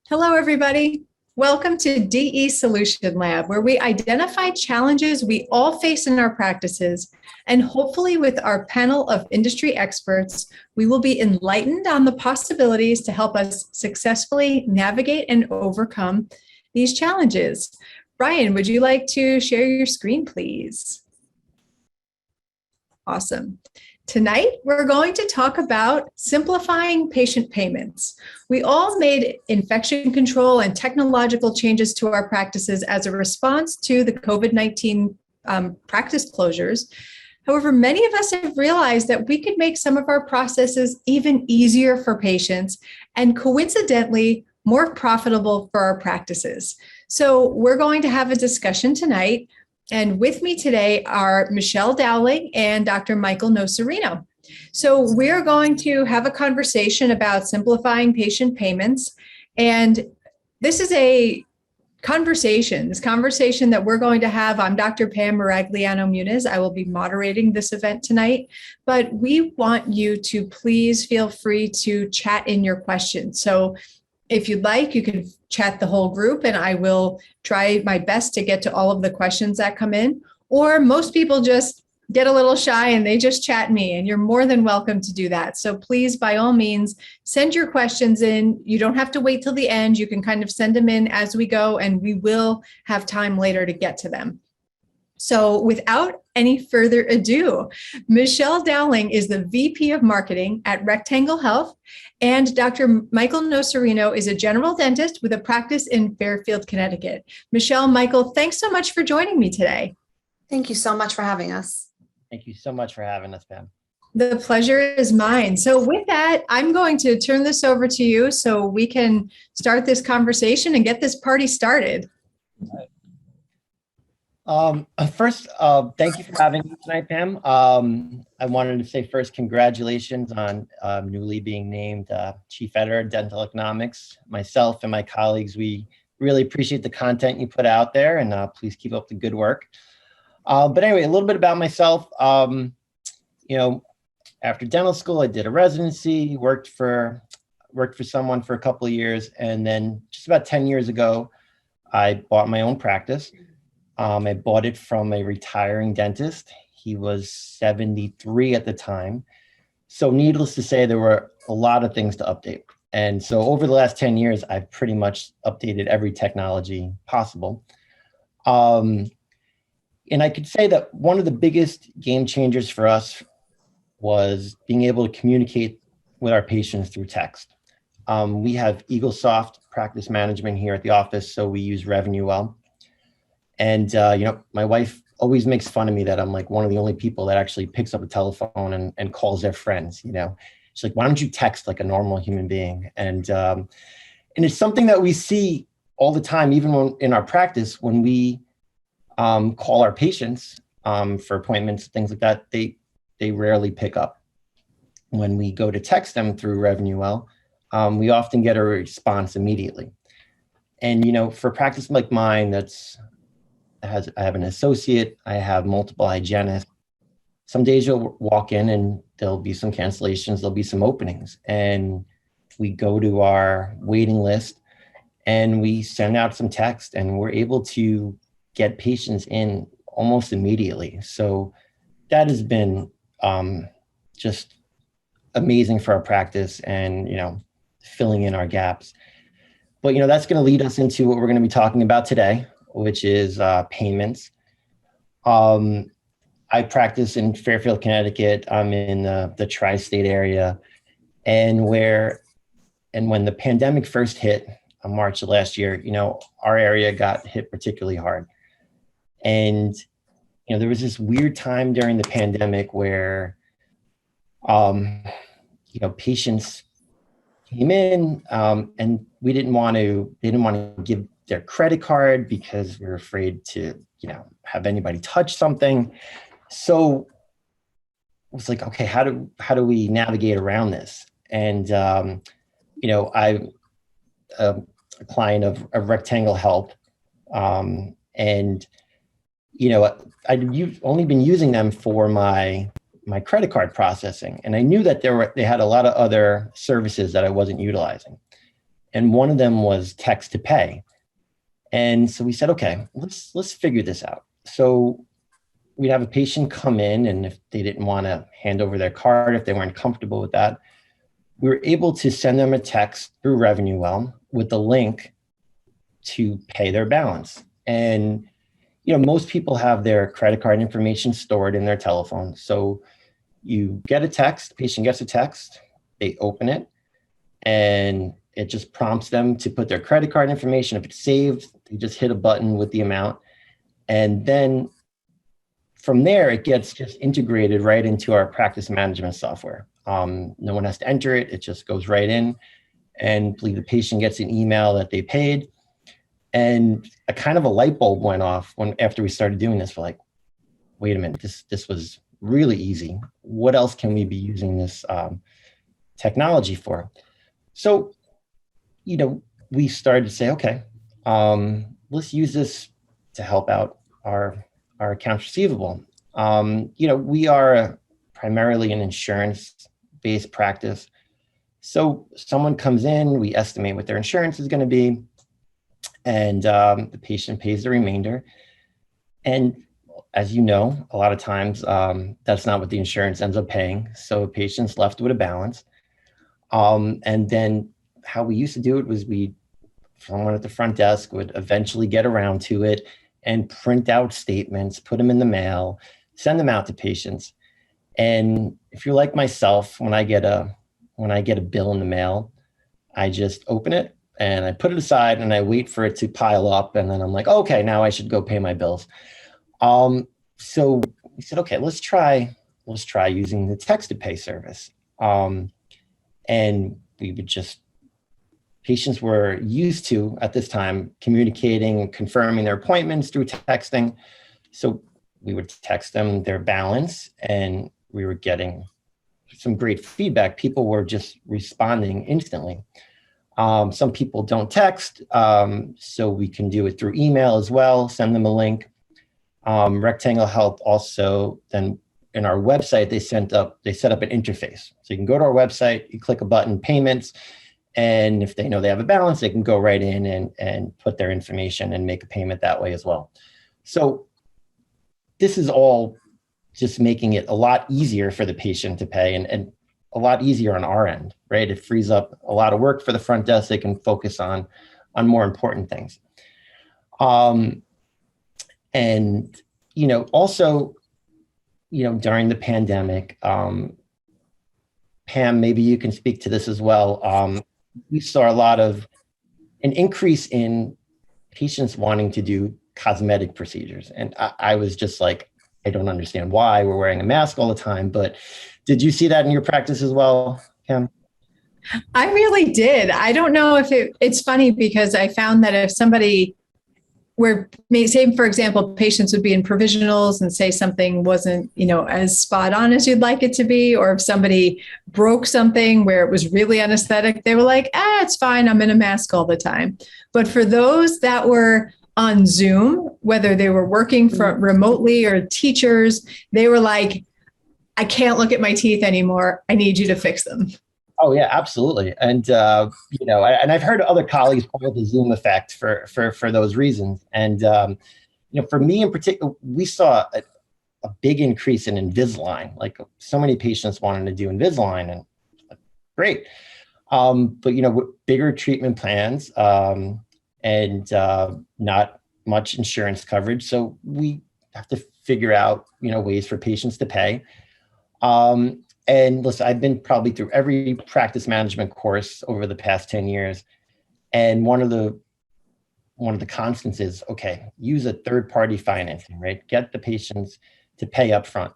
Hello, everybody. Welcome to DE Solution Lab, where we identify challenges we all face in our practices. And hopefully, with our panel of industry experts, we will be enlightened on the possibilities to help us successfully navigate and overcome these challenges. Brian, would you like to share your screen, please? Awesome. Tonight, we're going to talk about simplifying patient payments. We all made infection control and technological changes to our practices as a response to the COVID-19 practice closures. However, many of us have realized that we could make some of our processes even easier for patients and coincidentally more profitable for our practices. So we're going to have a discussion tonight. And with me today are Michelle Dowling and Dr. Michael Nocerino. So we're going to have a conversation about simplifying patient payments. And this is a conversation that we're going to have. I'm Dr. Pam Maragliano Muniz. I will be moderating this event tonight, but we want you to please feel free to chat in your questions. So if you'd like, you can chat the whole group and I will try my best to get to all of the questions that come in. Or most people just get a little shy and they just chat me, and you're more than welcome to do that. So please, by all means, send your questions in. You don't have to wait till the end. You can kind of send them in as we go, and we will have time later to get to them. So without any further ado, Michelle Dowling is the VP of Marketing at Rectangle Health, and Dr. Michael Nocerino is a general dentist with a practice in Fairfield, Connecticut. Michelle, Michael, thanks so much for joining me today. Thank you so much for having us. Thank you so much for having us, Pam. The pleasure is mine. So with that, I'm going to turn this over to you so we can start this conversation and get this party started. First, thank you for having me tonight, Pam. I wanted to say first, congratulations on newly being named Chief Editor of Dental Economics. Myself and my colleagues, we really appreciate the content you put out there, and please keep up the good work. But anyway, a little bit about myself. After dental school, I did a residency, worked for someone for a couple of years, and then just about 10 years ago, I bought my own practice. I bought it from a retiring dentist. He was 73 at the time. So needless to say, there were a lot of things to update. And so over the last 10 years, I've pretty much updated every technology possible. And I could say that one of the biggest game changers for us was being able to communicate with our patients through text. We have EagleSoft practice management here at the office, so we use RevenueWell. And, my wife always makes fun of me that I'm like one of the only people that actually picks up a telephone and calls their friends, She's like, why don't you text like a normal human being? And it's something that we see all the time, even when in our practice, when we call our patients for appointments, things like that, they rarely pick up. When we go to text them through RevenueWell, we often get a response immediately. And, for a practice like mine, I have an associate, I have multiple hygienists. Some days you'll walk in and there'll be some cancellations, there'll be some openings. And we go to our waiting list and we send out some text and we're able to get patients in almost immediately. So that has been just amazing for our practice and, filling in our gaps. But, that's going to lead us into what we're going to be talking about today, which is payments. I practice in Fairfield, Connecticut. I'm in the tri-state area. And when the pandemic first hit in March of last year, our area got hit particularly hard. And, there was this weird time during the pandemic where, patients came in and they didn't want to give their credit card because we're afraid to, have anybody touch something. So it was like, okay, how do we navigate around this? And, I'm a client of Rectangle Health. And, I'd only been using them for my credit card processing. And I knew that they had a lot of other services that I wasn't utilizing. and one of them was text to pay. And so we said, okay, let's figure this out. So we'd have a patient come in, and if they didn't want to hand over their card, if they weren't comfortable with that, we were able to send them a text through RevenueWell with the link to pay their balance. And most people have their credit card information stored in their telephone. So you get a text, patient gets a text, they open it, and it just prompts them to put their credit card information. If it's saved, they just hit a button with the amount. And then from there, it gets just integrated right into our practice management software. No one has to enter it. It just goes right in, and the patient gets an email that they paid. And a kind of a light bulb went off after we started doing this. We're like, wait a minute, this was really easy. What else can we be using this technology for? So, we started to say, okay, let's use this to help out our accounts receivable. We are primarily an insurance-based practice. So someone comes in, we estimate what their insurance is going to be, and the patient pays the remainder. And as you know, a lot of times that's not what the insurance ends up paying. So a patient's left with a balance. And then how we used to do it was someone at the front desk would eventually get around to it and print out statements, put them in the mail, send them out to patients. And if you're like myself, when I get a bill in the mail, I just open it and I put it aside and I wait for it to pile up. And then I'm like, okay, now I should go pay my bills. So we said, okay, let's try using the text to pay service. And we would patients were used to, at this time, communicating, confirming their appointments through texting. So we would text them their balance, and we were getting some great feedback. People were just responding instantly. Some people don't text, so we can do it through email as well, send them a link. Rectangle Health also, then in our website, they set up an interface. So you can go to our website, you click a button, payments, and if they know they have a balance, they can go right in and put their information and make a payment that way as well. So this is all just making it a lot easier for the patient to pay, and a lot easier on our end, right? It frees up a lot of work for the front desk. They can focus on more important things. And, also, during the pandemic, Pam, maybe you can speak to this as well. We saw an increase in patients wanting to do cosmetic procedures. And I was just like, I don't understand why we're wearing a mask all the time, but did you see that in your practice as well, Pam? I really did. I don't know if it's funny because I found that if somebody say, for example, patients would be in provisionals and say something wasn't, as spot on as you'd like it to be, or if somebody broke something where it was really anesthetic, they were like, it's fine. I'm in a mask all the time. But for those that were on Zoom, whether they were working from remotely or teachers, they were like, I can't look at my teeth anymore. I need you to fix them. Oh yeah, absolutely. And, and I've heard other colleagues call it the Zoom effect for those reasons. And, for me in particular, we saw a big increase in Invisalign. Like so many patients wanted to do Invisalign, and great. But, with bigger treatment plans and not much insurance coverage. So we have to figure out, ways for patients to pay. And listen, I've been probably through every practice management course over the past 10 years. And one of the constants is, okay, use a third-party financing, right? Get the patients to pay up front.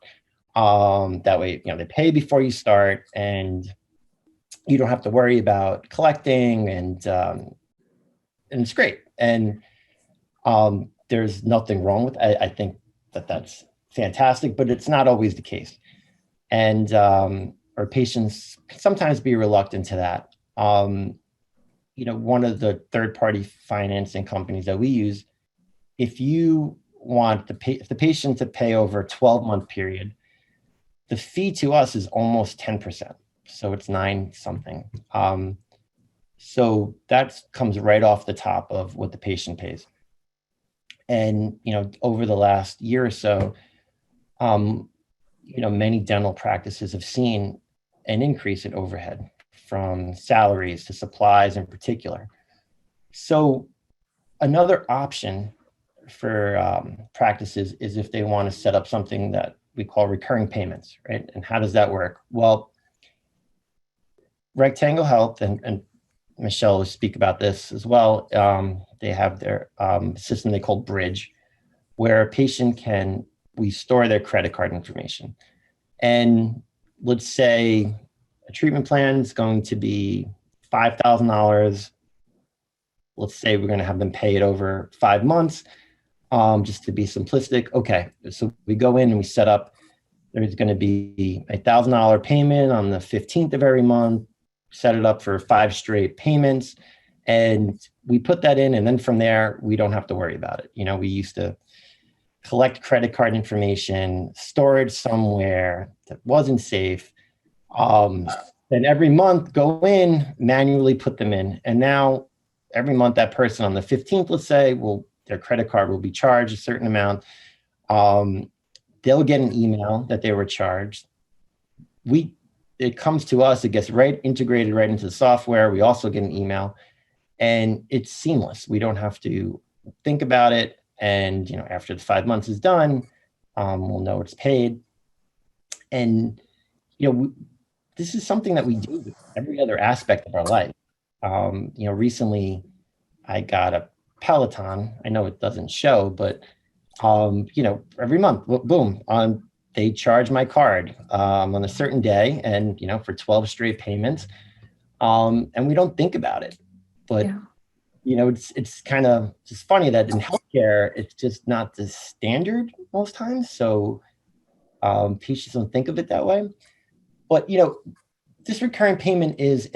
That way, they pay before you start, and you don't have to worry about collecting, and it's great. And there's nothing wrong with it. I think that's fantastic, but it's not always the case. And our patients sometimes be reluctant to that. One of the third-party financing companies that we use, if you want if the patient to pay over a 12-month period, the fee to us is almost 10%. So it's 9 something. So that comes right off the top of what the patient pays. And, over the last year or so, many dental practices have seen an increase in overhead from salaries to supplies in particular. So another option for practices is if they want to set up something that we call recurring payments, right? And how does that work? Well, Rectangle Health, and Michelle will speak about this as well. They have their system they call Bridge, where a patient we store their credit card information. And let's say a treatment plan is going to be $5,000. Let's say we're going to have them pay it over 5 months, just to be simplistic. Okay, so we go in and we set up, there's going to be a $1,000 payment on the 15th of every month, set it up for 5 straight payments. And we put that in, and then from there, we don't have to worry about it. We used to collect credit card information, store it somewhere that wasn't safe. Then every month go in, manually put them in. And now every month that person on the 15th, let's say, their credit card will be charged a certain amount. They'll get an email that they were charged. It comes to us, it gets integrated right into the software. We also get an email, and it's seamless. We don't have to think about it. And, after the 5 months is done, we'll know it's paid. And, this is something that we do with every other aspect of our life. Recently I got a Peloton. I know it doesn't show, but, every month, boom, they charge my card on a certain day, and, for 12 straight payments. And we don't think about it, but yeah. It's kind of just funny that in healthcare, it's just not the standard most times. So patients don't think of it that way. But, this recurring payment is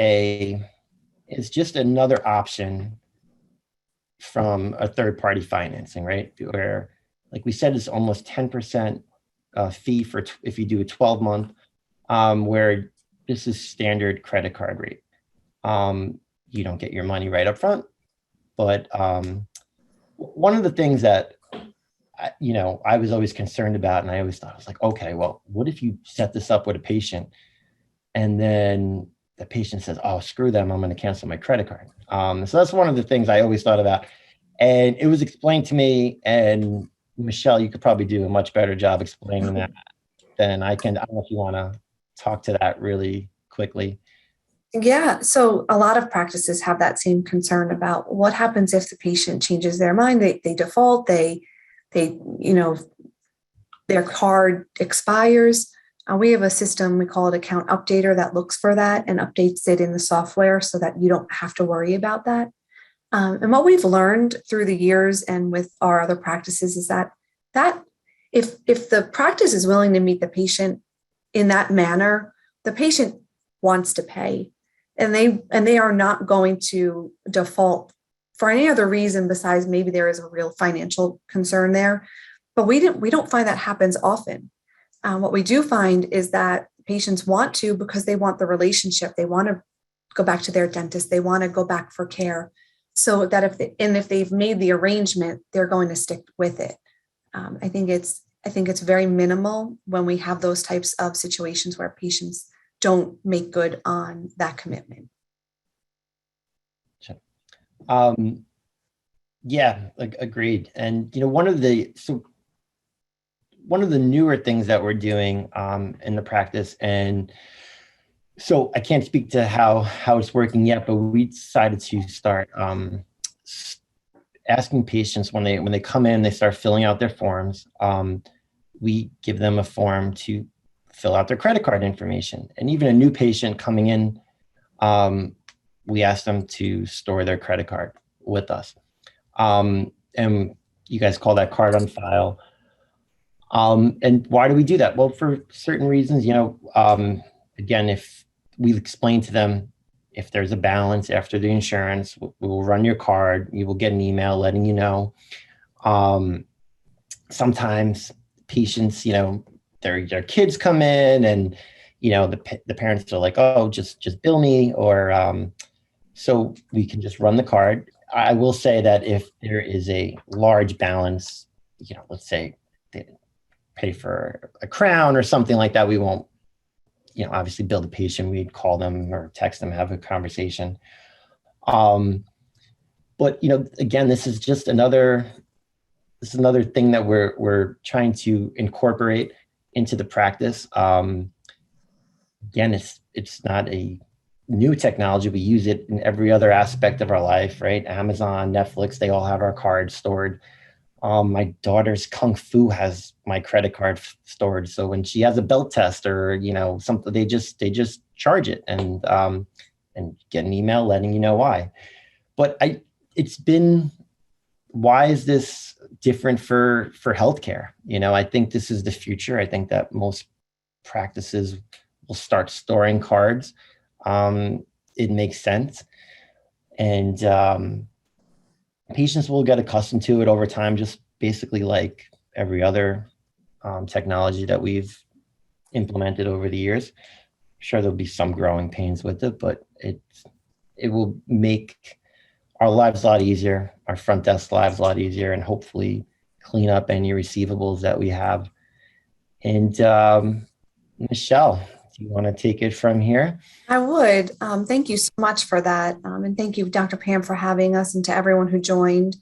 just another option from a third-party financing, right? Where, like we said, it's almost 10% fee if you do a 12-month, where this is standard credit card rate. You don't get your money right up front. But one of the things that, I was always concerned about, and I always thought, I was like, okay, well, what if you set this up with a patient and then the patient says, oh, screw them, I'm going to cancel my credit card. So that's one of the things I always thought about. And it was explained to me, and Michelle, you could probably do a much better job explaining that than I can. I don't know if you want to talk to that really quickly. Yeah, so a lot of practices have that same concern about what happens if the patient changes their mind. They default, they their card expires. We have a system, we call it Account Updater, that looks for that and updates it in the software so that you don't have to worry about that. And what we've learned through the years and with our other practices is that if the practice is willing to meet the patient in that manner, the patient wants to pay. And they are not going to default for any other reason besides maybe there is a real financial concern there. But we don't find that happens often. What we do find is that patients want to, because they want the relationship. They want to go back to their dentist. They want to go back for care. So that if they've made the arrangement, they're going to stick with it. I think it's very minimal when we have those types of situations where patients don't make good on that commitment. Yeah, agreed. And one of the newer things that we're doing in the practice, and so I can't speak to how it's working yet, but we decided to start asking patients when they come in, they start filling out their forms. We give them a form to fill out their credit card information. And even a new patient coming in, we ask them to store their credit card with us. And you guys call that card on file. And why do we do that? Well, for certain reasons, again, if we explain to them, if there's a balance after the insurance, we will run your card. You will get an email letting you know. Sometimes patients, their kids come in and, the parents are like, oh, just bill me, or, So we can just run the card. I will say that if there is a large balance, let's say they pay for a crown or something like that, we won't, obviously bill the patient. We'd call them or text them, have a conversation. But again, this is just another thing that we're trying to incorporate into the practice. Again, it's not a new technology. We use it in every other aspect of our life, right? Amazon, Netflix, they all have our cards stored. My daughter's Kung Fu has my credit card stored. So when she has a belt test or, something, they just charge it and get an email letting you know why. But it's been, why is this different for healthcare? I think this is the future. I think that most practices will start storing cards. It makes sense. And patients will get accustomed to it over time, just basically like every other technology that we've implemented over the years. Sure, there'll be some growing pains with it, but it will make our lives a lot easier, our front desk lives a lot easier, and hopefully clean up any receivables that we have. And Michelle, do you want to take it from here? I would. Thank you so much for that. And thank you, Dr. Pam, for having us, and to everyone who joined.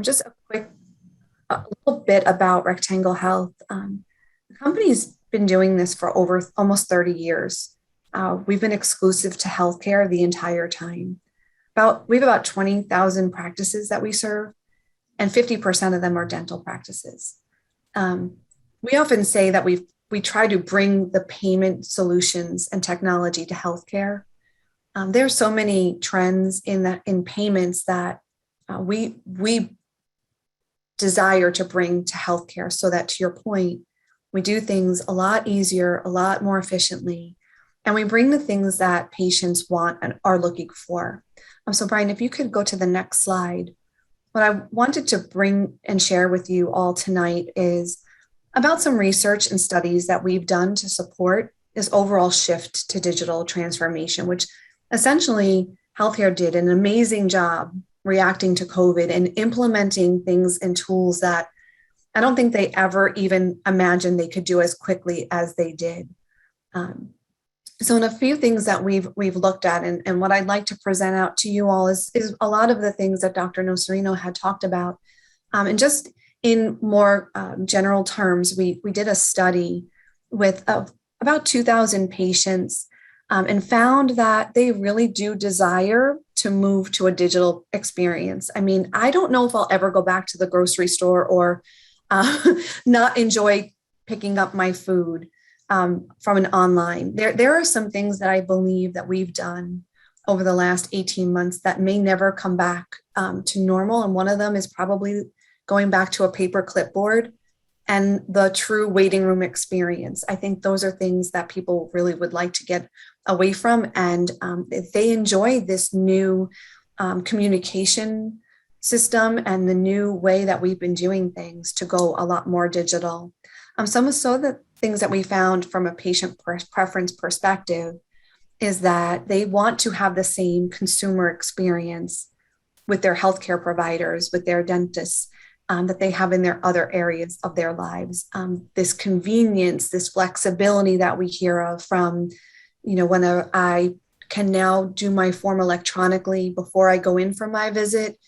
Just a little bit about Rectangle Health. The company's been doing this for over almost 30 years. We've been exclusive to healthcare the entire time. We have about 20,000 practices that we serve, and 50% of them are dental practices. We often say that we try to bring the payment solutions and technology to healthcare. There are so many trends in payments that we desire to bring to healthcare, so that, to your point, we do things a lot easier, a lot more efficiently, and we bring the things that patients want and are looking for. So Brian, if you could go to the next slide. What I wanted to bring and share with you all tonight is about some research and studies that we've done to support this overall shift to digital transformation, which essentially healthcare did an amazing job reacting to COVID and implementing things and tools that I don't think they ever even imagined they could do as quickly as they did. So in a few things that we've looked at, and what I'd like to present out to you all is a lot of the things that Dr. Nocerino had talked about. And just in more general terms, we did a study with about 2,000 patients and found that they really do desire to move to a digital experience. I mean, I don't know if I'll ever go back to the grocery store or not enjoy picking up my food from an online. There are some things that I believe that we've done over the last 18 months that may never come back to normal. And one of them is probably going back to a paper clipboard and the true waiting room experience. I think those are things that people really would like to get away from. And if they enjoy this new communication system and the new way that we've been doing things to go a lot more digital. Some of the things that we found from a patient preference perspective is that they want to have the same consumer experience with their healthcare providers, with their dentists, that they have in their other areas of their lives. This convenience, this flexibility that we hear of from, when I can now do my form electronically before I go in for my visit,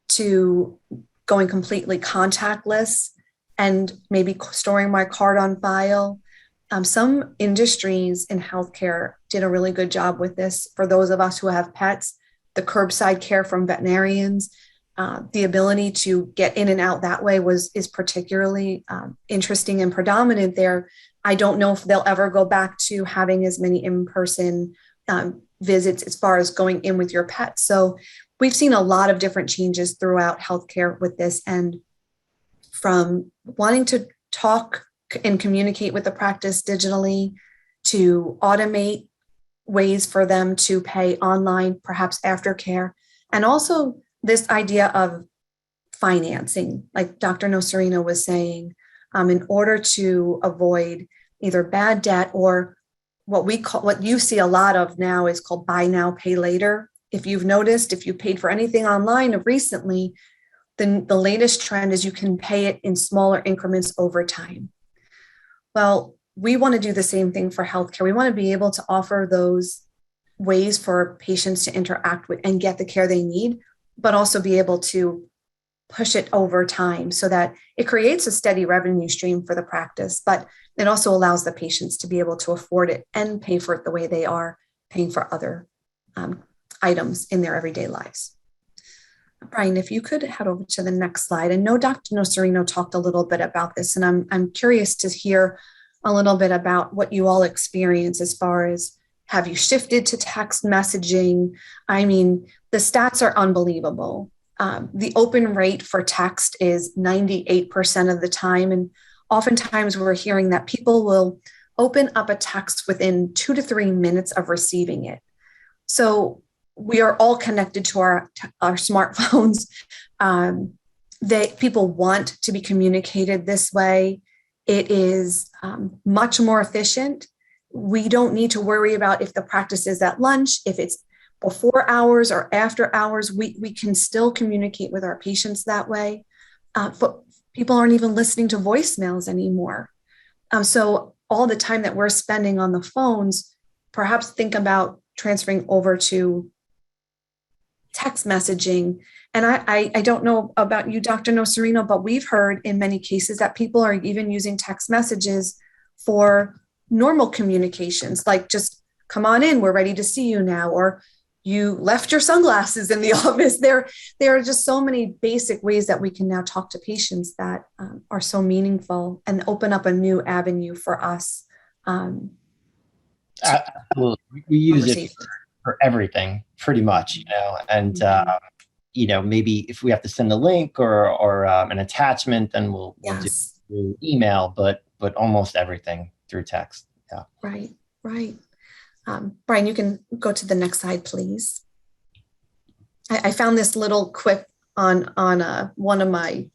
to going completely contactless and maybe storing my card on file. Some industries in healthcare did a really good job with this. For those of us who have pets, the curbside care from veterinarians, the ability to get in and out that way is particularly interesting and predominant there. I don't know if they'll ever go back to having as many in-person visits as far as going in with your pet. So we've seen a lot of different changes throughout healthcare with this, and from wanting to talk and communicate with the practice digitally to automate ways for them to pay online, perhaps aftercare, and also this idea of financing, like Dr. Nocerino was saying, in order to avoid either bad debt or what you see a lot of now is called buy now, pay later if you've noticed, if you paid for anything online recently, then the latest trend is you can pay it in smaller increments over time. Well, we want to do the same thing for healthcare. We want to be able to offer those ways for patients to interact with and get the care they need, but also be able to push it over time so that it creates a steady revenue stream for the practice, but it also allows the patients to be able to afford it and pay for it the way they are paying for other items in their everyday lives. Brian, if you could head over to the next slide. I know Dr. Nocerino talked a little bit about this, and I'm curious to hear a little bit about what you all experience as far as, have you shifted to text messaging? I mean, the stats are unbelievable. The open rate for text is 98% of the time. And oftentimes we're hearing that people will open up a text within 2 to 3 minutes of receiving it. So we are all connected to our smartphones. People want to be communicated this way. It is much more efficient. We don't need to worry about if the practice is at lunch, if it's before hours or after hours. We can still communicate with our patients that way. But people aren't even listening to voicemails anymore. So all the time that we're spending on the phones, perhaps think about transferring over to text messaging. And I don't know about you, Dr. Nocerino, but we've heard in many cases that people are even using text messages for normal communications, like just come on in, we're ready to see you now, or you left your sunglasses in the office. There are just so many basic ways that we can now talk to patients that are so meaningful and open up a new avenue for us. Absolutely. We use it for everything, pretty much, and maybe if we have to send a link or an attachment, then we'll do it through email, but almost everything through text. Yeah. Right. Brian, you can go to the next slide, please. I found this little quip on one of my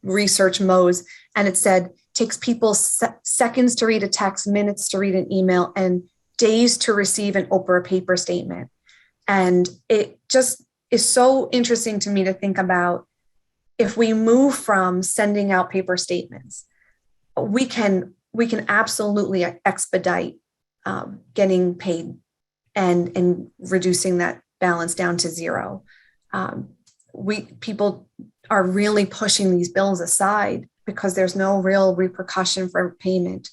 research modes, and it said, takes people seconds to read a text, minutes to read an email, and days to receive an Oprah paper statement. And it just is so interesting to me to think about, if we move from sending out paper statements, we can absolutely expedite getting paid and reducing that balance down to zero. People are really pushing these bills aside because there's no real repercussion for payment.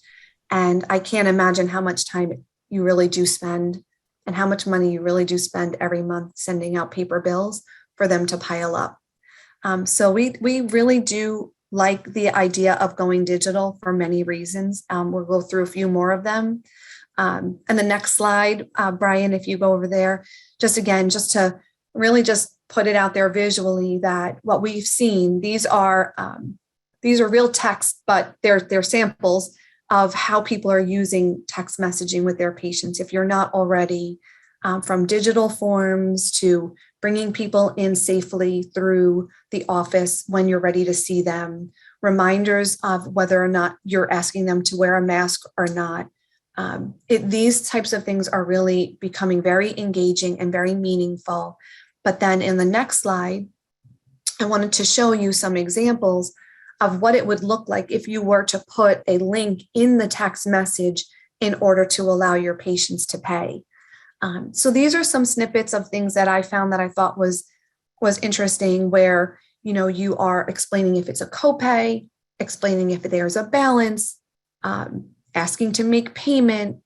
And I can't imagine how much time you really do spend and how much money you really do spend every month sending out paper bills for them to pile up. So we really do like the idea of going digital for many reasons. We'll go through a few more of them. And the next slide, Brian, if you go over there, just to really just put it out there visually, that what we've seen, these are real text, but they're samples of how people are using text messaging with their patients. If you're not already, from digital forms to bringing people in safely through the office when you're ready to see them, reminders of whether or not you're asking them to wear a mask or not. These types of things are really becoming very engaging and very meaningful. But then in the next slide, I wanted to show you some examples of what it would look like if you were to put a link in the text message in order to allow your patients to pay. So these are some snippets of things that I found that I thought was interesting, where you are explaining if it's a copay, explaining if there's a balance, asking to make payment,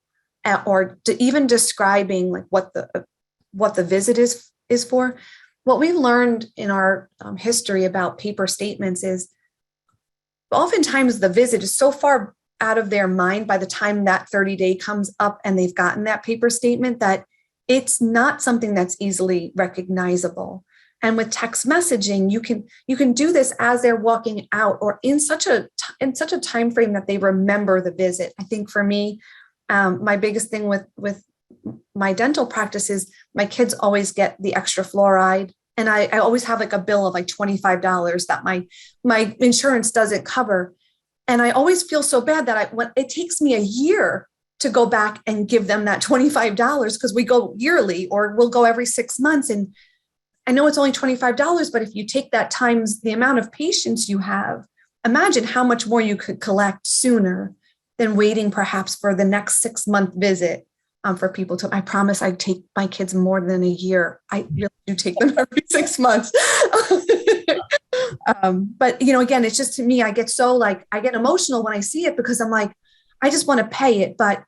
or even describing like what the visit is for. What we learned in our history about paper statements is oftentimes the visit is so far out of their mind by the time that 30-day comes up and they've gotten that paper statement that it's not something that's easily recognizable. And with text messaging, you can do this as they're walking out, or in such a time frame that they remember the visit. I think for me, my biggest thing with my dental practice is my kids always get the extra fluoride, and I always have like a bill of like $25 that my insurance doesn't cover, and I always feel so bad that it takes me a year to go back and give them that $25 because we go yearly or we'll go every 6 months. And I know it's only $25, but if you take that times the amount of patients you have, imagine how much more you could collect sooner than waiting perhaps for the next 6-month visit for people to, I promise I'd take my kids more than a year. I really do take them every 6 months. But, again, it's just to me, I get emotional when I see it because I'm like, I just want to pay it, but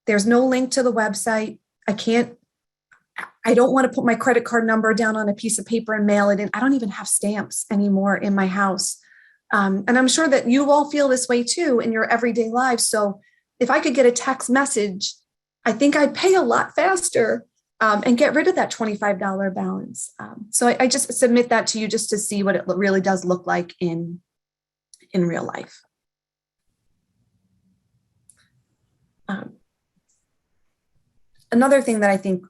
there's no link to the website. I don't want to put my credit card number down on a piece of paper and mail it in. I don't even have stamps anymore in my house. And I'm sure that you all feel this way too in your everyday lives. So if I could get a text message, I think I'd pay a lot faster and get rid of that $25 balance. So I just submit that to you just to see what it really does look like in real life. Another thing that I think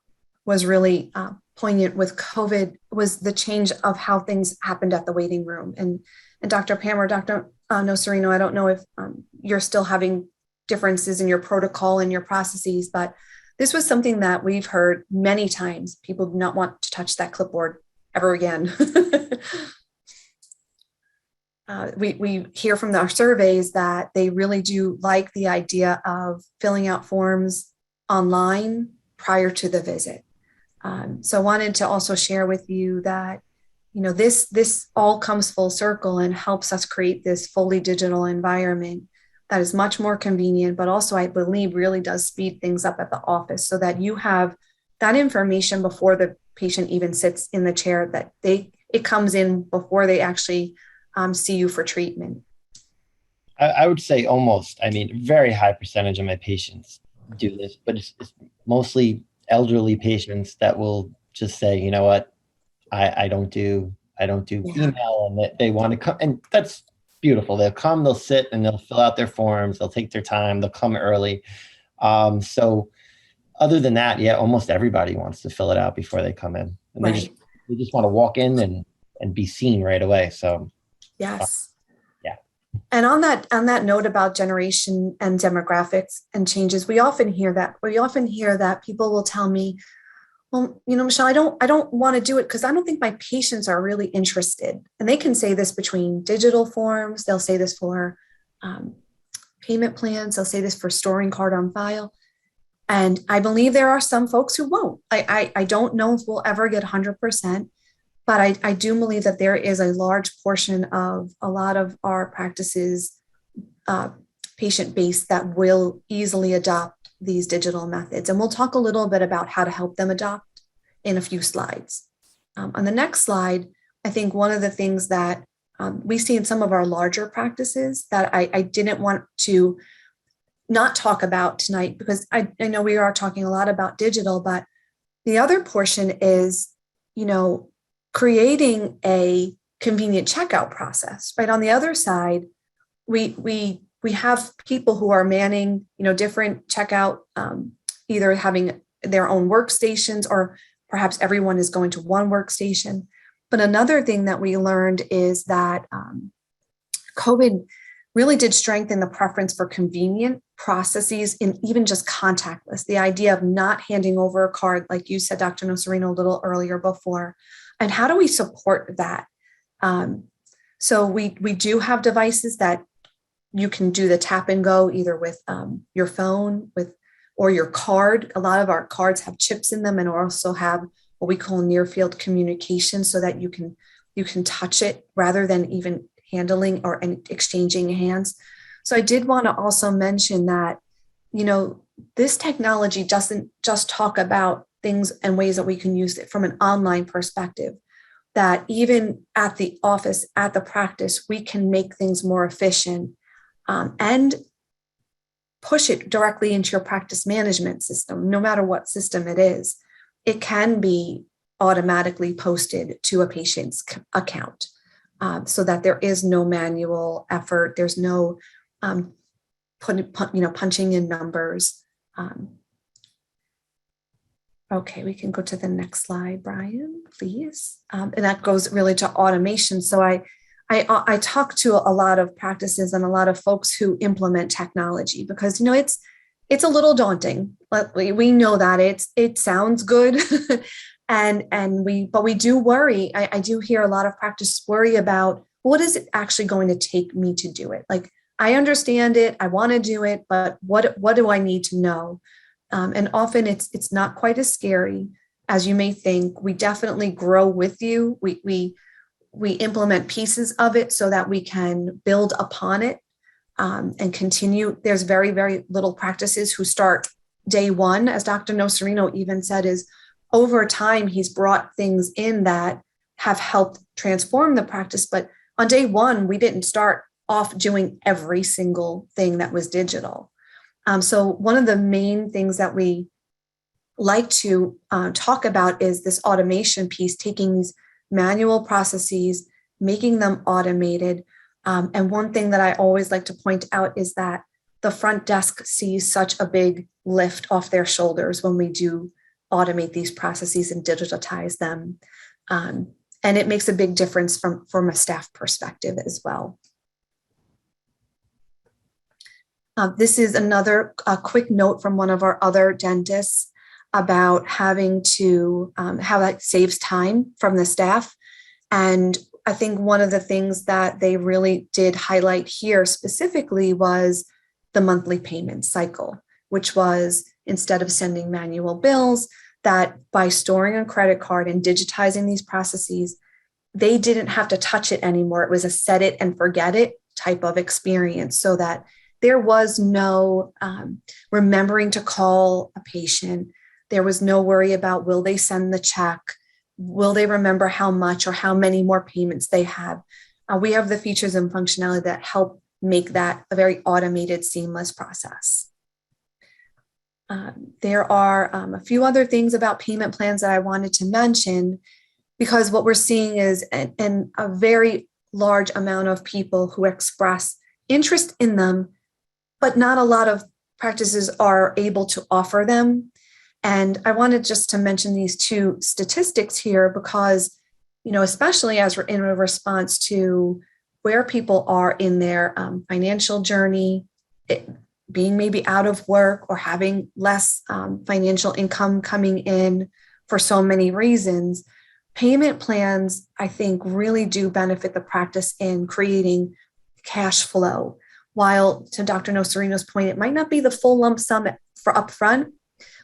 was really poignant with COVID was the change of how things happened at the waiting room. And Dr. Pam or Dr. Nocerino, I don't know if you're still having differences in your protocol and your processes, but this was something that we've heard many times. People do not want to touch that clipboard ever again. We hear from our surveys that they really do like the idea of filling out forms online prior to the visit. So I wanted to also share with you that, this all comes full circle and helps us create this fully digital environment that is much more convenient, but also I believe really does speed things up at the office so that you have that information before the patient even sits in the chair, that it comes in before they actually see you for treatment. I would say very high percentage of my patients do this, but it's mostly elderly patients that will just say, you know what, I don't do email, and they want to come, and that's beautiful. They'll come, they'll sit, and they'll fill out their forms. They'll take their time. They'll come early. So other than that, yeah, almost everybody wants to fill it out before they come in. And right. they just want to walk in and be seen right away. So yes. Yeah. And on that note about generation and demographics and changes, we often hear that people will tell me, well, Michelle, I don't want to do it because I don't think my patients are really interested. And they can say this between digital forms. They'll say this for payment plans. They'll say this for storing card on file. And I believe there are some folks who won't. I don't know if we'll ever get 100%, but I do believe that there is a large portion of a lot of our practices, patient base that will easily adopt these digital methods. And we'll talk a little bit about how to help them adopt in a few slides. On the next slide, I think one of the things that we see in some of our larger practices that I didn't want to not talk about tonight, because I know we are talking a lot about digital, but the other portion is, creating a convenient checkout process, right? On the other side, we have people who are manning, different checkout, either having their own workstations or perhaps everyone is going to one workstation. But another thing that we learned is that COVID really did strengthen the preference for convenient processes in even just contactless, the idea of not handing over a card, like you said, Dr. Nocerino, a little earlier before. And how do we support that? So we do have devices that you can do the tap and go either with your phone or your card. A lot of our cards have chips in them and also have what we call near field communication so that you can touch it rather than even handling or exchanging hands. So I did want to also mention that, this technology doesn't just talk about things and ways that we can use it from an online perspective, that even at the office, at the practice, we can make things more efficient and push it directly into your practice management system, no matter what system it is. It can be automatically posted to a patient's account so that there is no manual effort. There's no punching in numbers. Okay, we can go to the next slide, Brian, please. And that goes really to automation. So I talk to a lot of practices and a lot of folks who implement technology because, it's a little daunting. We know that it sounds good. But we do worry. I do hear a lot of practice worry about, what is it actually going to take me to do it? Like, I understand it, I want to do it, but what do I need to know? And often it's not quite as scary as you may think. We definitely grow with you. We implement pieces of it so that we can build upon it and continue. There's very, very little practices who start day one, as Dr. Nocerino even said, is over time, he's brought things in that have helped transform the practice. But on day one, we didn't start off doing every single thing that was digital. So one of the main things that we like to talk about is this automation piece, taking these manual processes, making them automated. And one thing that I always like to point out is that the front desk sees such a big lift off their shoulders when we do automate these processes and digitize them. And it makes a big difference from a staff perspective as well. This is another quick note from one of our other dentists about having to, how that saves time from the staff. And I think one of the things that they really did highlight here specifically was the monthly payment cycle, which was, instead of sending manual bills, that by storing a credit card and digitizing these processes, they didn't have to touch it anymore. It was a set it and forget it type of experience, so that there was no remembering to call a patient. There was no worry about, will they send the check? Will they remember how much or how many more payments they have? We have the features and functionality that help make that a very automated, seamless process. There are a few other things about payment plans that I wanted to mention, because what we're seeing is a very large amount of people who express interest in them, but not a lot of practices are able to offer them. And I wanted just to mention these two statistics here because, especially as we're in a response to where people are in their financial journey, being maybe out of work or having less financial income coming in for so many reasons, payment plans, I think, really do benefit the practice in creating cash flow. While, to Dr. Nocerino's point, it might not be the full lump sum for upfront,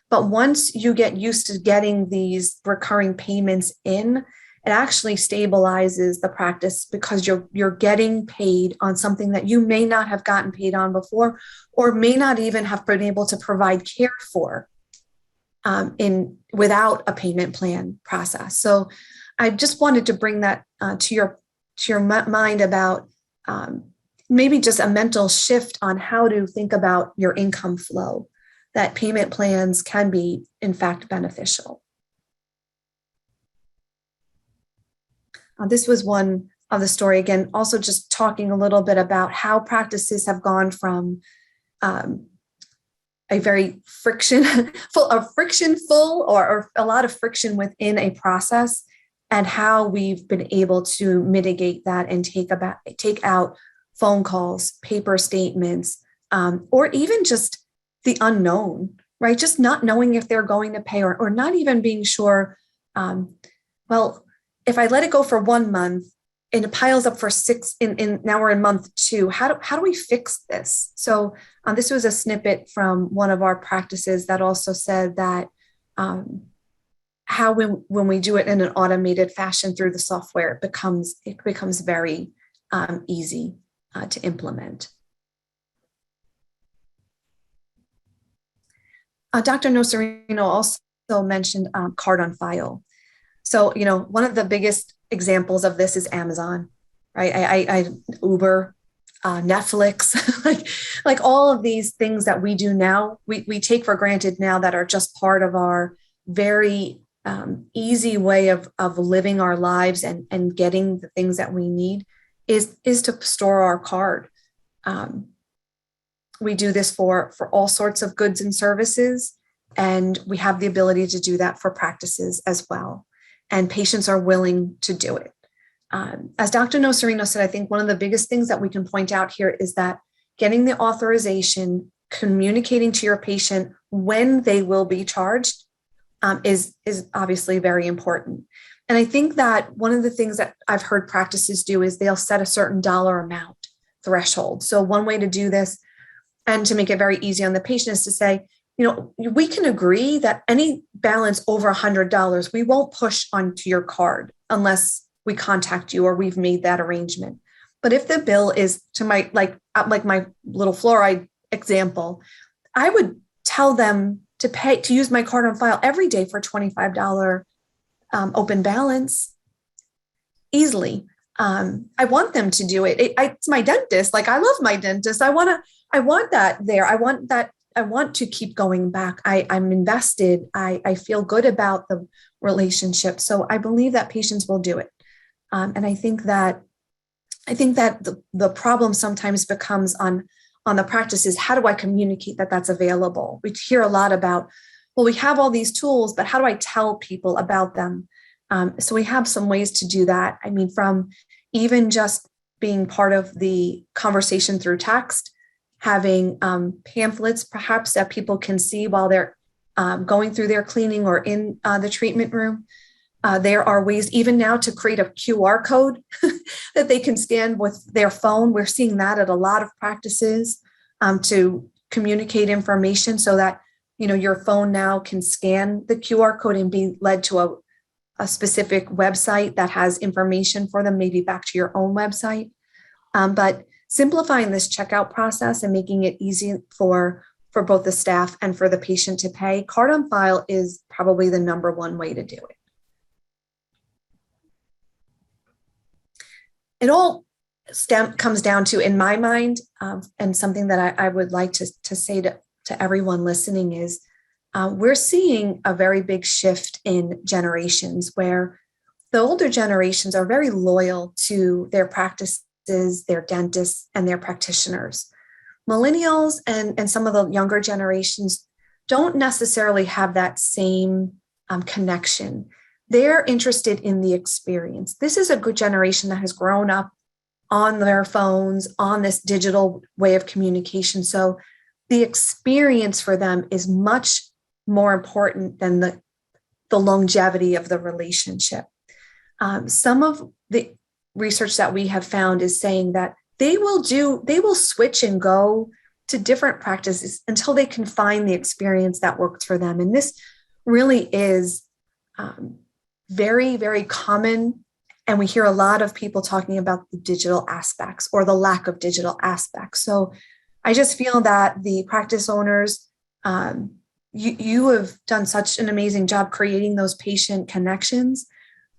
but once you get used to getting these recurring payments in, it actually stabilizes the practice because you're getting paid on something that you may not have gotten paid on before, or may not even have been able to provide care for without a payment plan process. So I just wanted to bring that to your mind about maybe just a mental shift on how to think about your income flow, that payment plans can be, in fact, beneficial. This was one of the story, again, also just talking a little bit about how practices have gone from a very frictionful or a lot of friction within a process, and how we've been able to mitigate that and take out phone calls, paper statements, or even just the unknown, right? Just not knowing if they're going to pay or not even being sure. Well, if I let it go for 1 month and it piles up for 6, now we're in month 2, how do we fix this? So this was a snippet from one of our practices that also said that how when we do it in an automated fashion through the software, it becomes very easy to implement. Dr. Nocerino also mentioned card on file. So, one of the biggest examples of this is Amazon, right? I Uber, Netflix, like all of these things that we do now, we take for granted now, that are just part of our very easy way of living our lives and getting the things that we need is to store our card. We do this for all sorts of goods and services, and we have the ability to do that for practices as well. And patients are willing to do it. As Dr. Nocerino said, I think one of the biggest things that we can point out here is that getting the authorization communicating to your patient when they will be charged is obviously very important. And I think that one of the things that I've heard practices do is they'll set a certain dollar amount threshold. So one way to do this, and to make it very easy on the patient, is to say, we can agree that any balance over $100, we won't push onto your card unless we contact you or we've made that arrangement. But if the bill is to my, like my little fluoride example, I would tell them to use my card on file every day for $25 open balance easily. I want them to do it. It's my dentist. Like, I love my dentist. I want that there. I want to keep going back. I'm invested. I feel good about the relationship. So I believe that patients will do it. And I think that the problem sometimes becomes on the practice is, how do I communicate that that's available? We hear a lot about, well, we have all these tools, but how do I tell people about them? So we have some ways to do that. I mean, from even just being part of the conversation through text, having pamphlets perhaps that people can see while they're going through their cleaning or in the treatment room. There are ways even now to create a QR code that they can scan with their phone. We're seeing that at a lot of practices to communicate information so that, your phone now can scan the QR code and be led to a specific website that has information for them, maybe back to your own website. But simplifying this checkout process and making it easy for both the staff and for the patient to pay, card on file is probably the number one way to do it. It all comes down to, in my mind, and something that I would like to say to everyone listening is, we're seeing a very big shift in generations where the older generations are very loyal to their practices, their dentists, and their practitioners. Millennials and some of the younger generations don't necessarily have that same connection. They're interested in the experience. This is a good generation that has grown up on their phones, on this digital way of communication. So the experience for them is much more important than the longevity of the relationship. Some of the research that we have found is saying that they will switch and go to different practices until they can find the experience that works for them. And this really is very, very common. And we hear a lot of people talking about the digital aspects or the lack of digital aspects. So I just feel that the practice owners, you have done such an amazing job creating those patient connections.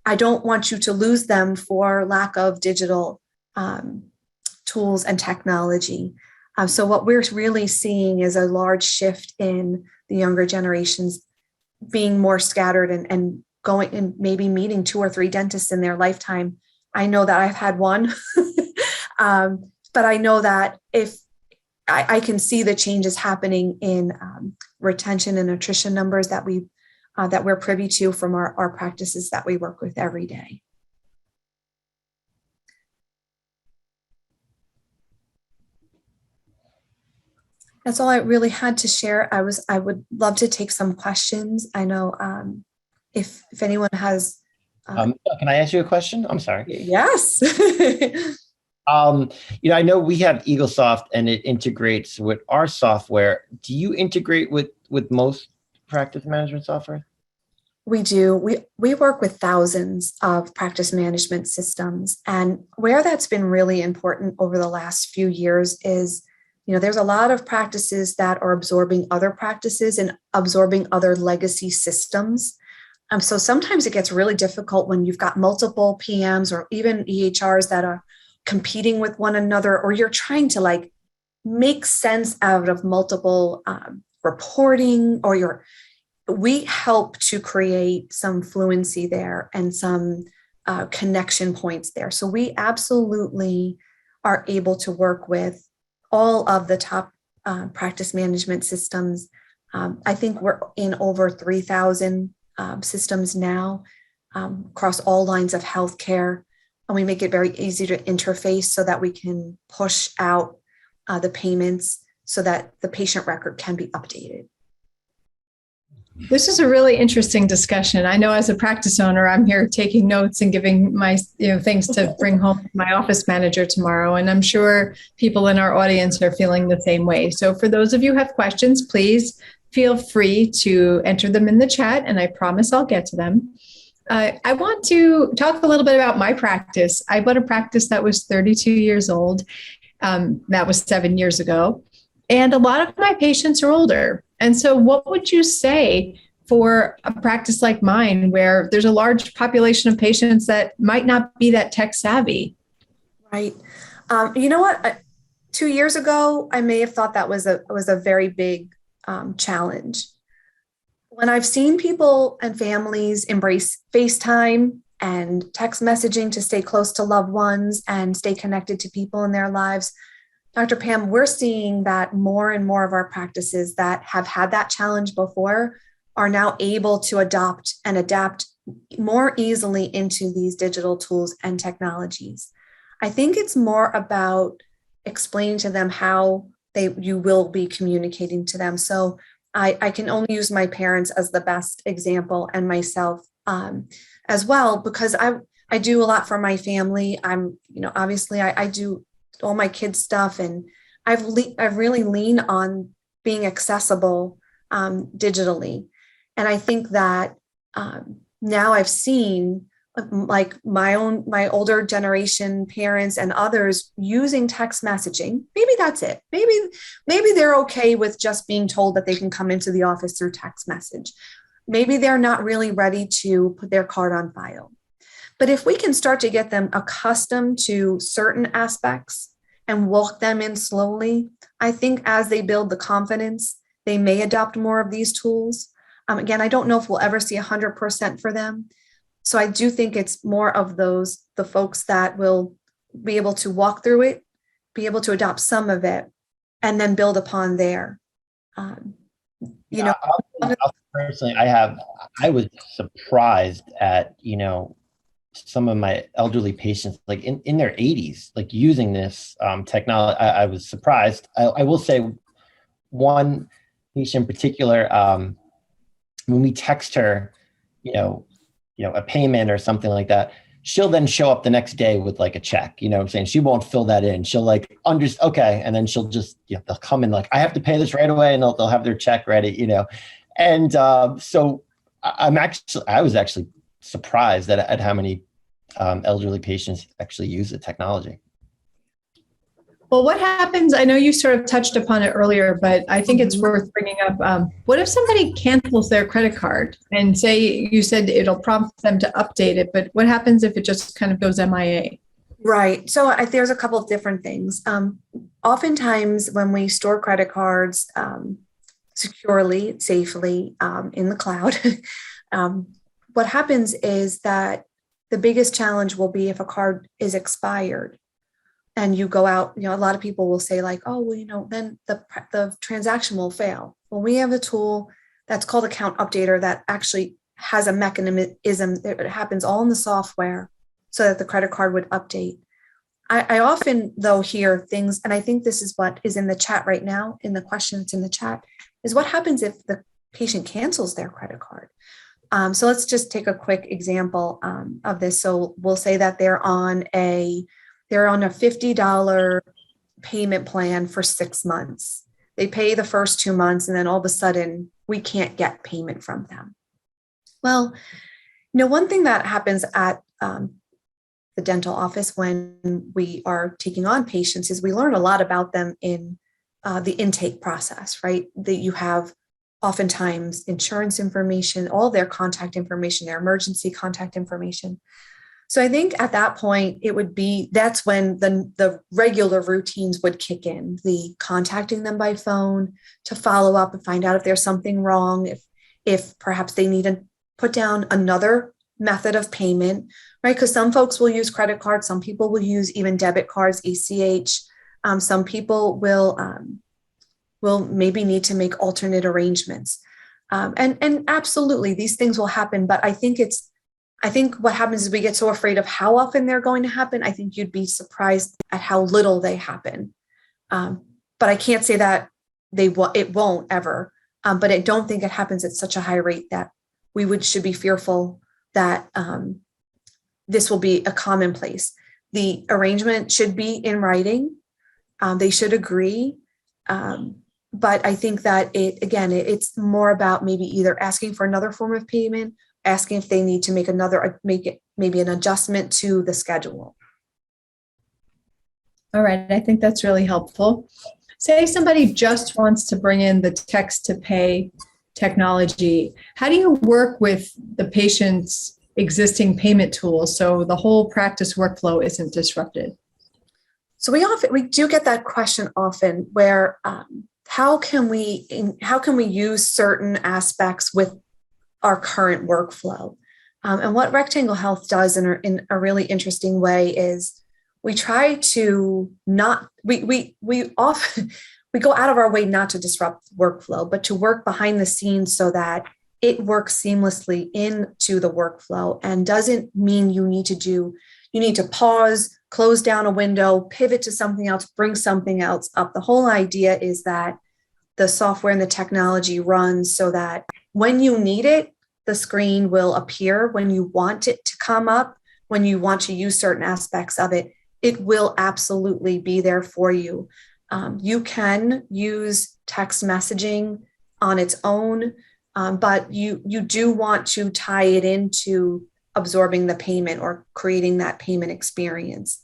I don't want you to lose them for lack of digital tools and technology. So what we're really seeing is a large shift in the younger generations being more scattered and going and maybe meeting 2 or 3 dentists in their lifetime. I know that I've had one, but I know that if I can see the changes happening in retention and attrition numbers that we're privy to from our practices that we work with every day. That's all I really had to share. I would love to take some questions. I know if anyone has. Can I ask you a question? I'm sorry. Yes. I know we have EagleSoft and it integrates with our software. Do you integrate with most practice management software? We do. We work with thousands of practice management systems. And where that's been really important over the last few years is, there's a lot of practices that are absorbing other practices and absorbing other legacy systems. So sometimes it gets really difficult when you've got multiple PMs or even EHRs that are competing with one another, or you're trying to make sense out of multiple reporting, or we help to create some fluency there and some connection points there. So we absolutely are able to work with all of the top practice management systems. I think we're in over 3,000 systems now across all lines of healthcare. And we make it very easy to interface so that we can push out the payments so that the patient record can be updated. This is a really interesting discussion. I know as a practice owner, I'm here taking notes and giving my things to bring home to my office manager tomorrow. And I'm sure people in our audience are feeling the same way. So for those of you who have questions, please feel free to enter them in the chat, and I promise I'll get to them. I want to talk a little bit about my practice. I bought a practice that was 32 years old. That was 7 years ago. And a lot of my patients are older. And so what would you say for a practice like mine, where there's a large population of patients that might not be that tech savvy? Right. You know what? 2 years ago, I may have thought that was a very big challenge. When I've seen people and families embrace FaceTime and text messaging to stay close to loved ones and stay connected to people in their lives, Dr. Pam, we're seeing that more and more of our practices that have had that challenge before are now able to adopt and adapt more easily into these digital tools and technologies. I think it's more about explaining to them how you will be communicating to them. So I can only use my parents as the best example, and myself as well, because I do a lot for my family. Obviously I do all my kids' stuff, and I've really leaned on being accessible digitally. And I think that now I've seen like my older generation parents and others using text messaging. Maybe that's it. Maybe they're okay with just being told that they can come into the office through text message. Maybe they're not really ready to put their card on file. But if we can start to get them accustomed to certain aspects and walk them in slowly, I think as they build the confidence, they may adopt more of these tools. Again, I don't know if we'll ever see 100% for them. So I do think it's more of the folks that will be able to walk through it, be able to adopt some of it, and then build upon there. Personally, I was surprised at, some of my elderly patients, like in their 80s, like using this technology. I was surprised. I will say one patient in particular, when we text her, a payment or something like that, she'll then show up the next day with like a check, what I'm saying? She won't fill that in. She'll like, okay. And then she'll just, they'll come in like, I have to pay this right away. And they'll have their check ready, And so I was actually surprised at how many elderly patients actually use the technology. Well, what happens? I know you sort of touched upon it earlier, but I think it's worth bringing up. What if somebody cancels their credit card and say you said it'll prompt them to update it, but what happens if it just kind of goes MIA? Right. So there's a couple of different things. Oftentimes when we store credit cards securely, safely in the cloud, what happens is that the biggest challenge will be if a card is expired. And you go out, a lot of people will say like, oh, well, then the transaction will fail. Well, we have a tool that's called Account Updater that actually has a mechanism that happens all in the software so that the credit card would update. I often, though, hear things, and I think this is what is in the chat right now, in the question that's in the chat, is what happens if the patient cancels their credit card? So let's just take a quick example of this. So we'll say that they're on a $50 payment plan for 6 months. They pay the first 2 months, and then all of a sudden we can't get payment from them. Well, one thing that happens at the dental office when we are taking on patients is we learn a lot about them in the intake process, right? That you have oftentimes insurance information, all their contact information, their emergency contact information. So I think at that point, that's when the regular routines would kick in, the contacting them by phone to follow up and find out if there's something wrong, if perhaps they need to put down another method of payment, right? Because some folks will use credit cards, some people will use even debit cards, ACH. Some people will maybe need to make alternate arrangements. And absolutely, these things will happen, but I think what happens is we get so afraid of how often they're going to happen. I think you'd be surprised at how little they happen. But I can't say that it won't ever. But I don't think it happens at such a high rate that should be fearful that this will be a commonplace. The arrangement should be in writing. They should agree. But I think that it's more about maybe either asking for another form of payment, asking if they need to make it maybe an adjustment to the schedule. All right, I think that's really helpful. Say somebody just wants to bring in the text to pay technology. How do you work with the patient's existing payment tools so the whole practice workflow isn't disrupted? So we do get that question often, where how can we use certain aspects with our current workflow? And what Rectangle Health does in a really interesting way is we try to not we often we go out of our way not to disrupt workflow, but to work behind the scenes so that it works seamlessly into the workflow and doesn't mean you need to pause, close down a window, pivot to something else, bring something else up. The whole idea is that the software and the technology runs so that when you need it, the screen will appear. When you want it to come up, when you want to use certain aspects of it, it will absolutely be there for you. You can use text messaging on its own, but you do want to tie it into absorbing the payment or creating that payment experience,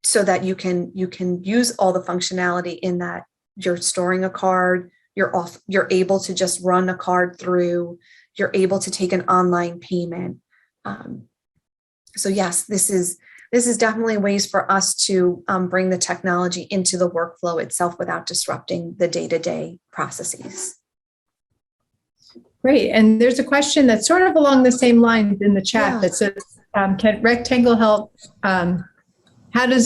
so that you can use all the functionality in that. You're storing a card, you're able to just run a card through, you're able to take an online payment. So yes, this is definitely ways for us to bring the technology into the workflow itself without disrupting the day-to-day processes. Great. And there's a question that's sort of along the same lines in the chat that says, can Rectangle Health,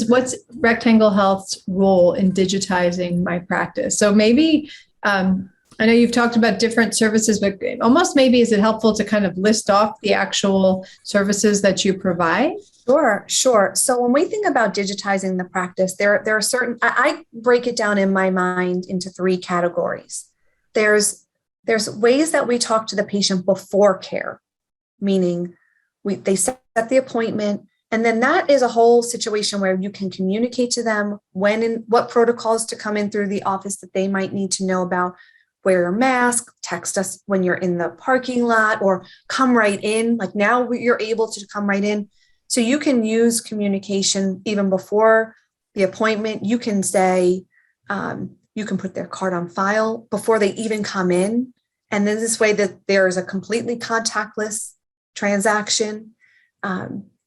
what's Rectangle Health's role in digitizing my practice? So maybe, I know you've talked about different services, but almost maybe is it helpful to kind of list off the actual services that you provide? Sure. So when we think about digitizing the practice, there are certain, I break it down in my mind into 3 categories. There's ways that we talk to the patient before care, meaning they set the appointment, and then that is a whole situation where you can communicate to them when and what protocols to come in through the office that they might need to know about. Wear a mask, text us when you're in the parking lot, or come right in. Like now you're able to come right in. So you can use communication even before the appointment. You can say, you can put their card on file before they even come in. And then this way that there is a completely contactless transaction.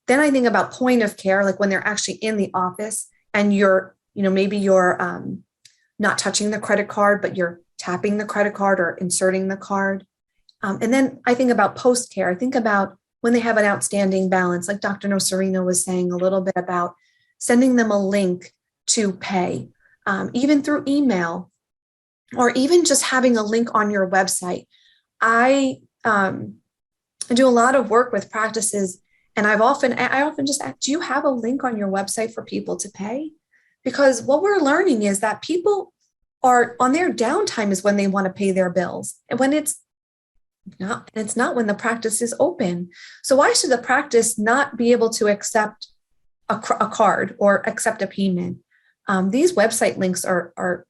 Then I think about point of care, like when they're actually in the office and maybe you're not touching the credit card, but you're tapping the credit card or inserting the card. And then I think about post care. I think about when they have an outstanding balance, like Dr. Nocerino was saying a little bit about sending them a link to pay, even through email, or even just having a link on your website. I do a lot of work with practices, and I often just ask, do you have a link on your website for people to pay? Because what we're learning is that people are on their downtime is when they want to pay their bills, and when it's not when the practice is open. So why should the practice not be able to accept a card or accept a payment? These website links are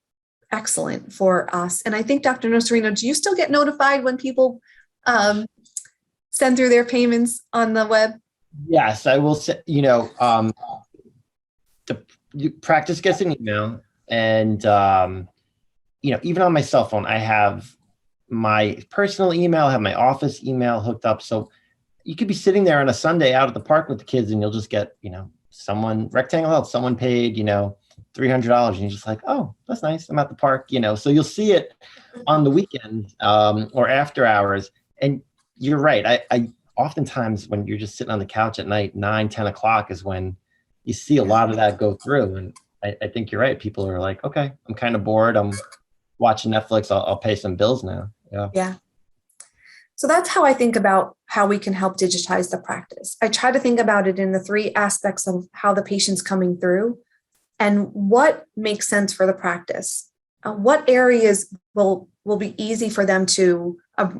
excellent for us. And I think, Dr. Nocerino, do you still get notified when people send through their payments on the web? Yes, I will say, the practice gets an email, and, even on my cell phone, I have my personal email, I have my office email hooked up. So you could be sitting there on a Sunday out at the park with the kids, and you'll just get, someone, Rectangle Health, someone paid, $300, and you're just like, oh, that's nice. I'm at the park, so you'll see it on the weekend or after hours. And you're right. I oftentimes when you're just sitting on the couch at night, 9-10 o'clock is when you see a lot of that go through. And I think you're right. People are like, okay, I'm kind of bored. I'm watching Netflix. I'll pay some bills now. Yeah. So that's how I think about how we can help digitize the practice. I try to think about it in the 3 aspects of how the patient's coming through and what makes sense for the practice. what areas will be easy for them to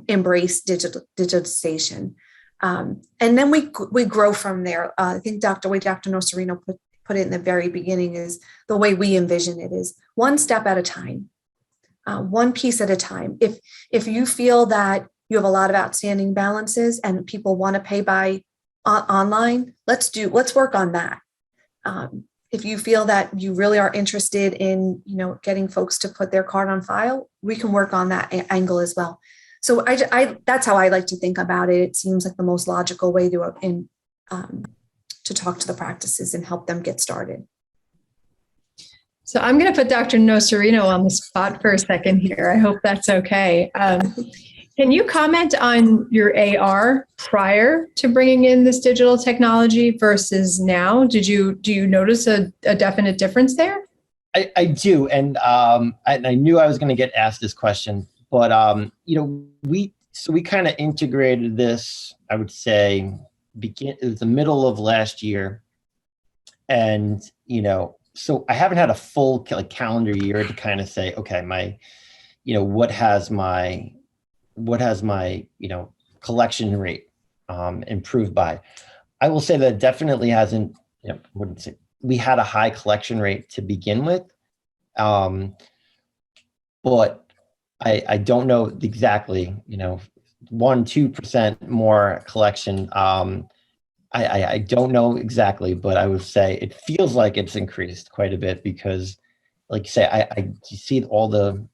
embrace digitization. And then we grow from there. I think Dr. Nocerino put it in the very beginning is the way we envision it is one step at a time, one piece at a time. If you feel that you have a lot of outstanding balances and people want to pay by online, let's work on that. If you feel that you really are interested in, getting folks to put their card on file, we can work on that angle as well. So that's how I like to think about it. It seems like the most logical way to talk to the practices and help them get started. So I'm going to put Dr. Nocerino on the spot for a second here. I hope that's okay. Can you comment on your AR prior to bringing in this digital technology versus now? Do you notice a definite difference there? I do, and I knew I was going to get asked this question, but we kind of integrated this. I would say it was the middle of last year, and so I haven't had a full calendar year to kind of say, okay, what has my collection rate improved by. I will say that definitely hasn't, wouldn't say we had a high collection rate to begin with, but I don't know exactly, 1-2% more collection. I don't know exactly, but I would say it feels like it's increased quite a bit because, like you say, I see all the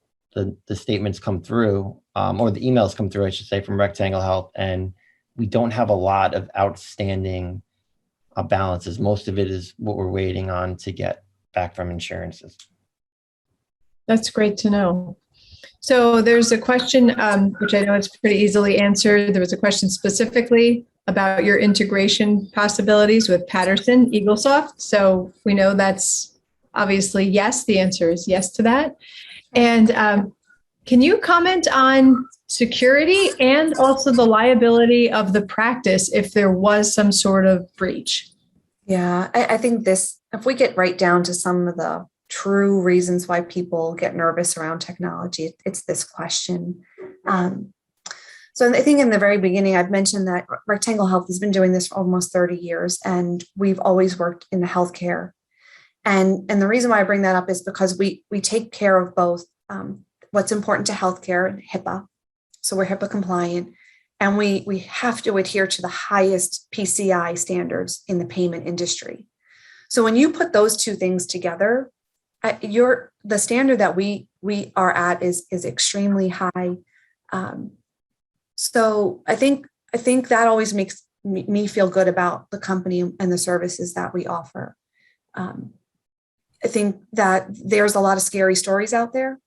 statements come through, or the emails come through, I should say, from Rectangle Health, and we don't have a lot of outstanding balances. Most of it is what we're waiting on to get back from insurances. That's great to know. So there's a question, which I know is pretty easily answered. There was a question specifically about your integration possibilities with Patterson Eaglesoft. So we know that's obviously yes. The answer is yes to that. And can you comment on security and also the liability of the practice if there was some sort of breach? Yeah, I think if we get right down to some of the true reasons why people get nervous around technology, it's this question. So I think in the very beginning, I've mentioned that Rectangle Health has been doing this for almost 30 years, and we've always worked in the healthcare. And the reason why I bring that up is because we take care of both what's important to healthcare and HIPAA. So we're HIPAA compliant, and we have to adhere to the highest PCI standards in the payment industry. So when you put those two things together, the standard that we are at is extremely high. So I think that always makes me feel good about the company and the services that we offer. I think that there's a lot of scary stories out there,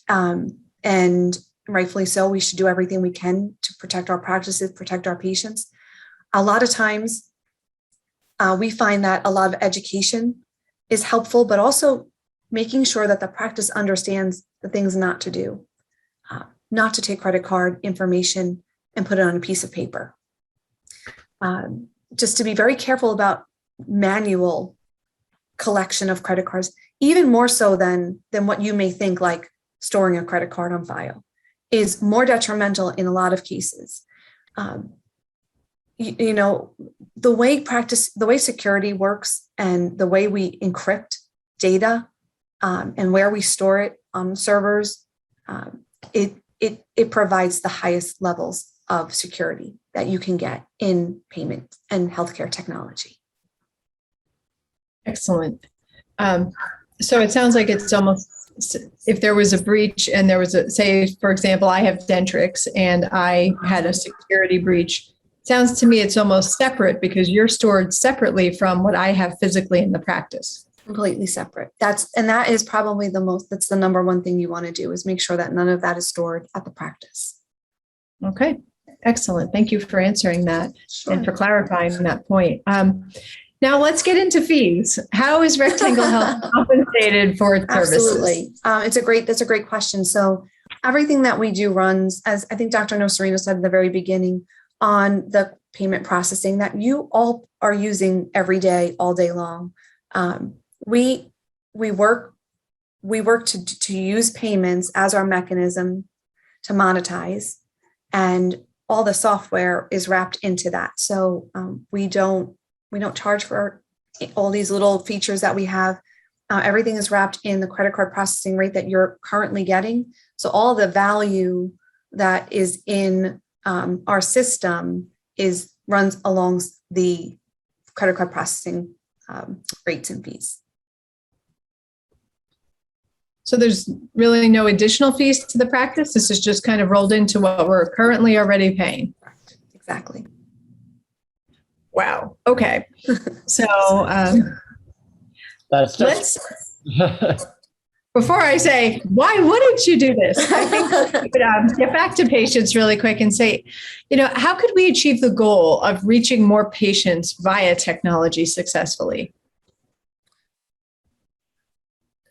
and rightfully so. We should do everything we can to protect our practices, protect our patients. A lot of times, we find that a lot of education is helpful, but also making sure that the practice understands the things not to do, not to take credit card information and put it on a piece of paper. Just to be very careful about manual collection of credit cards, even more so than what you may think, like storing a credit card on file, is more detrimental in a lot of cases. The way security works and the way we encrypt data and where we store it on servers, it provides the highest levels of security that you can get in payment and healthcare technology. Excellent. So it sounds like it's almost, if there was a breach and there was say, for example, I have Dentrix and I had a security breach, sounds to me it's almost separate because you're stored separately from what I have physically in the practice. Completely separate. That is probably that's the number one thing you want to do, is make sure that none of that is stored at the practice. Okay. Excellent. Thank you for answering that. Sure. And for clarifying that point. Now let's get into fees. How is Rectangle Health compensated for its services? Absolutely. That's a great question. So everything that we do runs, as I think Dr. Nocerino said at the very beginning, on the payment processing that you all are using every day, all day long. We work we work to use payments as our mechanism to monetize, and all the software is wrapped into that. So we don't charge for all these little features that we have. Everything is wrapped in the credit card processing rate that you're currently getting. So all the value that is in our system runs along the credit card processing rates and fees. So there's really no additional fees to the practice. This is just kind of rolled into what we're currently already paying. Exactly. Wow. Okay. So let's, before I say, why wouldn't you do this? I think we could get back to patients really quick and say, how could we achieve the goal of reaching more patients via technology successfully?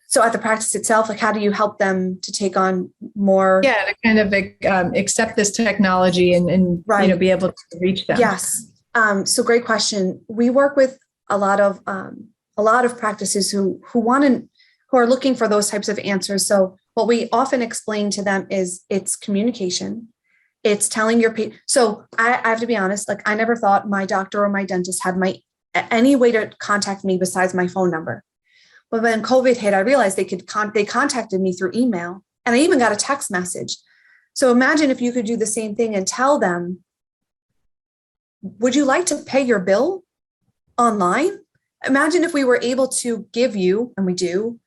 So at the practice itself, like, how do you help them to take on more? Yeah, to kind of accept this technology and right. Be able to reach them. Yes. So great question. We work with a lot of practices who are looking for those types of answers. So what we often explain to them is it's communication. It's telling your patient. So I have to be honest, like, I never thought my doctor or my dentist had any way to contact me besides my phone number. But when COVID hit, I realized they contacted me through email, and I even got a text message. So imagine if you could do the same thing and tell them, would you like to pay your bill online? Imagine if we were able to give you, and we do,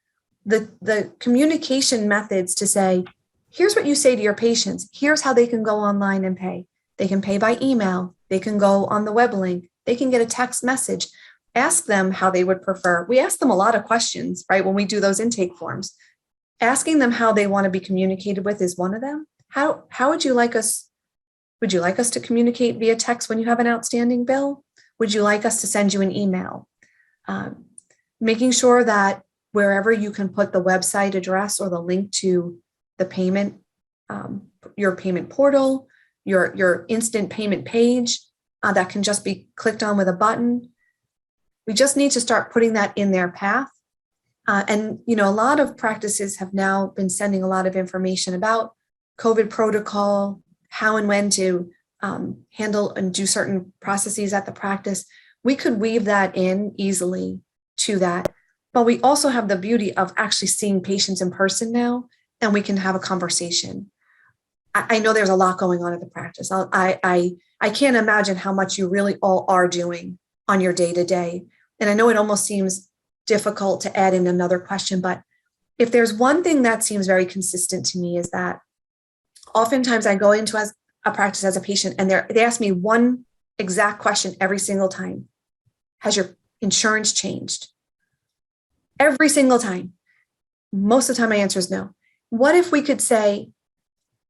the communication methods to say, here's what you say to your patients. Here's how they can go online and pay. They can pay by email. They can go on the web link. They can get a text message. Ask them how they would prefer. We ask them a lot of questions, right? When we do those intake forms, asking them how they want to be communicated with is one of them. How would you like us? Would you like us to communicate via text when you have an outstanding bill? Would you like us to send you an email? Making sure that wherever you can put the website address or the link to the payment, your payment portal, your instant payment page that can just be clicked on with a button. We just need to start putting that in their path. And a lot of practices have now been sending a lot of information about COVID protocol, how and when to handle and do certain processes at the practice. We could weave that in easily to that. But we also have the beauty of actually seeing patients in person now, and we can have a conversation. I know there's a lot going on at the practice. I can't imagine how much you really all are doing on your day-to-day. And I know it almost seems difficult to add in another question, but if there's one thing that seems very consistent to me is that oftentimes I go into a practice as a patient and they ask me one exact question every single time. Has your insurance changed? Every single time. Most of the time my answer is no. What if we could say,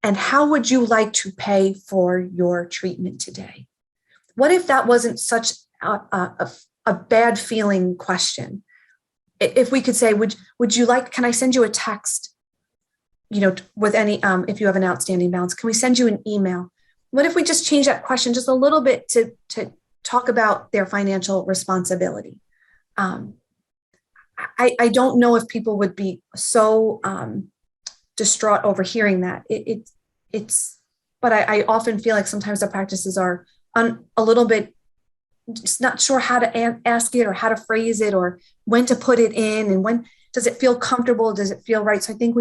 and how would you like to pay for your treatment today? What if that wasn't such a bad feeling question? If we could say, would you like, can I send you a text, with any, if you have an outstanding balance, can we send you an email? What if we just change that question just a little bit to talk about their financial responsibility? I don't know if people would be so distraught over hearing that. But I often feel like sometimes the practices are a little bit just not sure how to ask it or how to phrase it or when to put it in and when does it feel comfortable? Does it feel right? So I think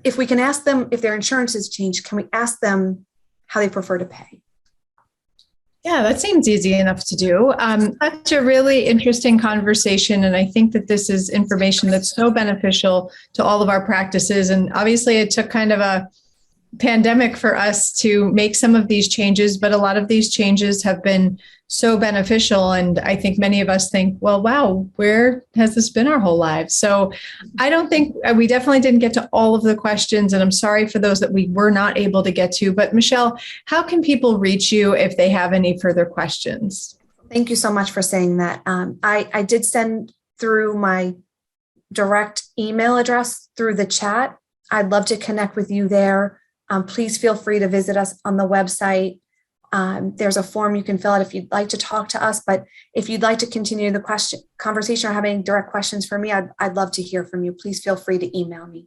if we can ask them if their insurance has changed, can we ask them how they prefer to pay? Yeah, that seems easy enough to do. That's a really interesting conversation. And I think that this is information that's so beneficial to all of our practices. And obviously it took kind of a pandemic for us to make some of these changes, but a lot of these changes have been so beneficial. And I think many of us think, well, wow, where has this been our whole lives? So I don't think we definitely didn't get to all of the questions. And I'm sorry for those that we were not able to get to. But Michelle, how can people reach you if they have any further questions? Thank you so much for saying that. I did send through my direct email address through the chat. I'd love to connect with you there. Please feel free to visit us on the website. There's a form you can fill out if you'd like to talk to us, but if you'd like to continue the conversation or have any direct questions for me, I'd love to hear from you. Please feel free to email me.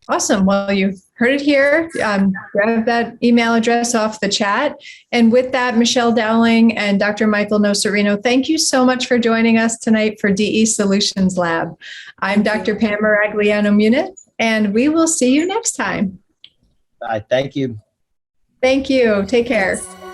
Awesome. Well, you've heard it here. Grab that email address off the chat. And with that, Michelle Dowling and Dr. Michael Nocerino, thank you so much for joining us tonight for DE Solutions Lab. I'm Dr. Pam Maragliano-Muniz, and we will see you next time. Thank you. Thank you. Take care. Thanks.